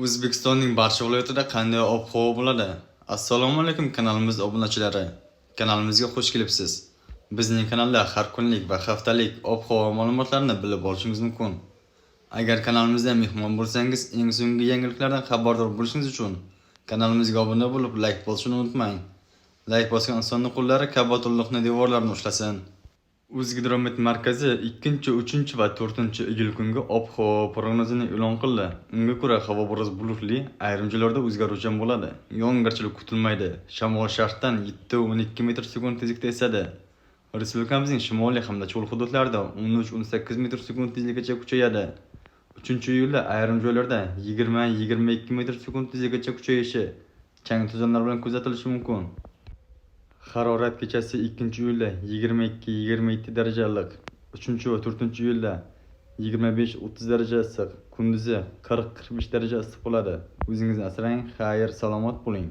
O'zbekistonning barcha viloyatida qanday ob-havo bo'ladi? Assalomu alaykum kanalimiz obunachilari. Kanalimizga xush kelibsiz. Bizning kanalda har kunlik va haftalik ob-havo ma'lumotlarini bilib olishingiz mumkin. Agar kanalimizda mehmon bo'lsangiz, eng so'nggi yangiliklardan xabardor bo'lishingiz uchun kanalimizga obuna bo'lib, like bosishni unutmang. Like bosgan insonning qo'llari Ka'batullohning devorlarini ushlasin. O'zgidromet markazi 2, 3 va 4-iyul kungi ob-havo prognozini e'lon qildi. Unga ko'ra havo biroz bulutli, ayrim joylarda o'zgaruvchan bo'ladi. Yog'ingarchilik kutilmaydi. Shamol sharqdan 7-12 metr/s tezlikda esadi. Respublikamizning shimoliy hamda cho'l hududlarida 13-18 metr/s tezlikgacha kuchayadi. 3-iyulda ayrim joylarda 20-22 metr/s tezlikgacha kuchayishi, chang to'zonlar bilan kuzatilishi mumkin. Harorat kechasi 2-iyulda 22-27 darajali iliq, 3 va 4-iyulda 25-30 daraja issiq, kunduzi 40-45 daraja issiq bo'ladi. O'zingizni asrang, xayr, salomat bo'ling.